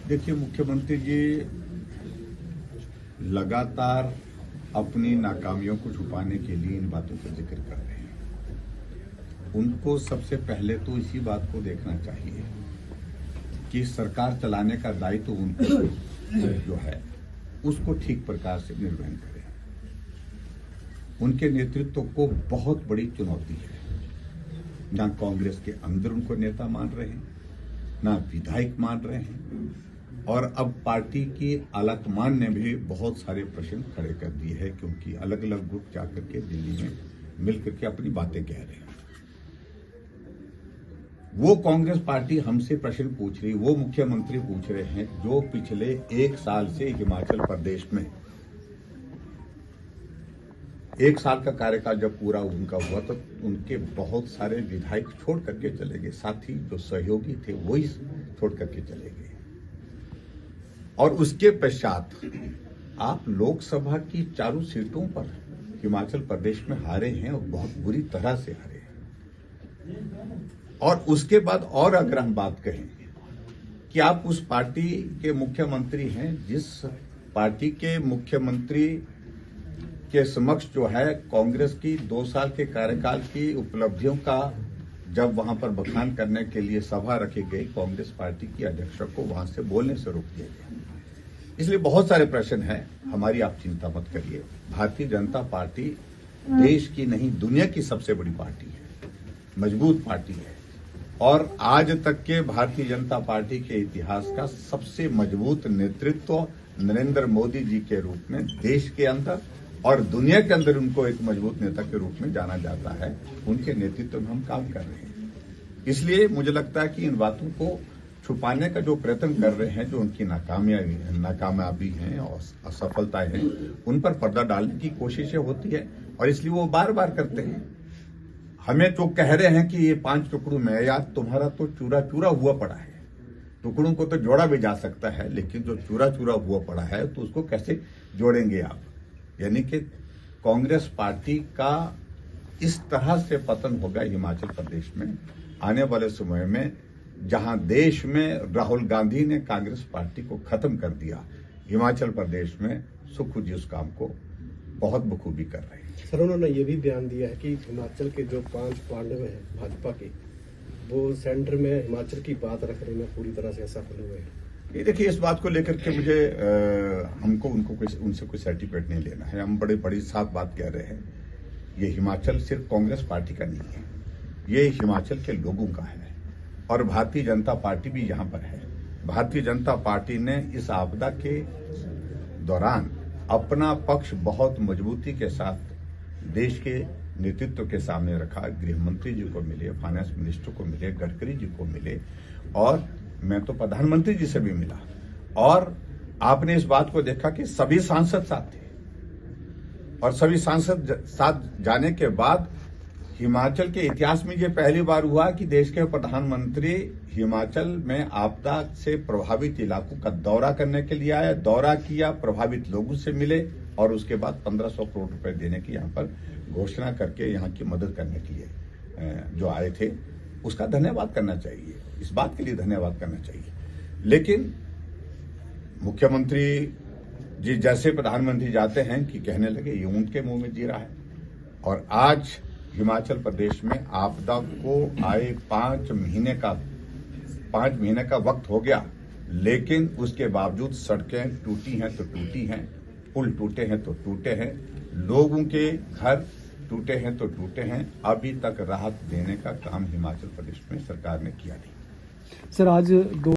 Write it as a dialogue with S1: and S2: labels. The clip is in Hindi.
S1: देखिए, मुख्यमंत्री जी लगातार अपनी नाकामियों को छुपाने के लिए इन बातों का जिक्र कर रहे हैं। उनको सबसे पहले तो इसी बात को देखना चाहिए कि सरकार चलाने का दायित्व उनको जो है उसको ठीक प्रकार से निर्वहन करें। उनके नेतृत्व को बहुत बड़ी चुनौती है। ना कांग्रेस के अंदर उनको नेता मान रहे हैं, ना विधायक मान रहे हैं, और अब पार्टी की आलाकमान ने भी बहुत सारे प्रश्न खड़े कर दिए हैं, क्योंकि अलग अलग ग्रुप जाकर के दिल्ली में मिलकर के अपनी बातें कह रहे हैं। वो कांग्रेस पार्टी हमसे प्रश्न पूछ रही, वो मुख्यमंत्री पूछ रहे हैं जो पिछले 1 साल से हिमाचल प्रदेश में 1 साल का कार्यकाल जब पूरा उनका हुआ तो उनके बहुत सारे विधायक छोड़ करके चले गए, साथ ही जो सहयोगी थे वही छोड़ करके चले गए। और उसके पश्चात आप लोकसभा की 4 सीटों पर हिमाचल प्रदेश में हारे हैं, और बहुत बुरी तरह से हारे हैं। और उसके बाद और अगर हम बात कहें कि आप उस पार्टी के मुख्यमंत्री हैं, जिस पार्टी के मुख्यमंत्री के समक्ष जो है कांग्रेस की 2 साल के कार्यकाल की उपलब्धियों का जब वहां पर बखान करने के लिए सभा रखी गई, कांग्रेस पार्टी की अध्यक्ष को वहां से बोलने से रोक दिया गया। इसलिए बहुत सारे प्रश्न हैं। हमारी आप चिंता मत करिए। भारतीय जनता पार्टी देश की नहीं दुनिया की सबसे बड़ी पार्टी है, मजबूत पार्टी है, और आज तक के भारतीय जनता पार्टी के इतिहास का सबसे मजबूत नेतृत्व नरेंद्र मोदी जी के रूप में देश के अंदर और दुनिया के अंदर उनको एक मजबूत नेता के रूप में जाना जाता है। उनके नेतृत्व में हम काम कर रहे हैं। इसलिए मुझे लगता है कि इन बातों को छुपाने का जो प्रयत्न कर रहे हैं, जो उनकी नाकामयाबी हैं और असफलताएं हैं, उन पर पर्दा डालने की कोशिशें होती है, और इसलिए वो बार बार करते हैं। हमें तो कह रहे हैं कि ये 5 टुकड़ों में, यार तुम्हारा तो चूरा चूरा हुआ पड़ा है। टुकड़ों को तो जोड़ा भी जा सकता है, लेकिन जो चूरा चूरा हुआ पड़ा है तो उसको कैसे जोड़ेंगे आप? यानी कि कांग्रेस पार्टी का इस तरह से पतन होगा हिमाचल प्रदेश में आने वाले समय में, जहां देश में राहुल गांधी ने कांग्रेस पार्टी को खत्म कर दिया, हिमाचल प्रदेश में सुखू जी उस काम को बहुत बखूबी कर रहे हैं।
S2: सर, उन्होंने ये भी बयान दिया है कि हिमाचल के जो 5 पांडव हैं भाजपा के, वो सेंटर में हिमाचल की बात रखने में पूरी तरह से असफल हुए हैं।
S1: ये देखिए, इस बात को लेकर के मुझे हमको उनसे कोई सर्टिफिकेट नहीं लेना है। हम बड़ी साफ बात कह रहे हैं। ये हिमाचल सिर्फ कांग्रेस पार्टी का नहीं है, ये हिमाचल के लोगों का है, और भारतीय जनता पार्टी भी यहाँ पर है। भारतीय जनता पार्टी ने इस आपदा के दौरान अपना पक्ष बहुत मजबूती के साथ देश के नेतृत्व के सामने रखा। गृह मंत्री जी को मिले, फाइनेंस मिनिस्टर को मिले, गडकरी जी को मिले, और मैं तो प्रधानमंत्री जी से भी मिला। और आपने इस बात को देखा कि सभी सांसद साथ थे, और सभी सांसद साथ जाने के बाद हिमाचल के इतिहास में यह पहली बार हुआ कि देश के प्रधानमंत्री हिमाचल में आपदा से प्रभावित इलाकों का दौरा करने के लिए आए, दौरा किया, प्रभावित लोगों से मिले, और उसके बाद 1500 करोड़ रुपए देने की यहाँ पर घोषणा करके यहाँ की मदद करने के लिए जो आए थे, उसका धन्यवाद करना चाहिए। इस बात के लिए धन्यवाद करना चाहिए। लेकिन मुख्यमंत्री जी जैसे प्रधानमंत्री जाते हैं कि कहने लगे ये उनके मुंह में जीरा है। और आज हिमाचल प्रदेश में आपदा को आए 5 महीने का वक्त हो गया, लेकिन उसके बावजूद सड़कें टूटी हैं तो टूटी हैं, पुल टूटे हैं तो टूटे हैं, लोगों के घर टूटे हैं तो टूटे हैं। अभी तक राहत देने का काम हिमाचल प्रदेश में सरकार ने किया नहीं।
S3: सर, आज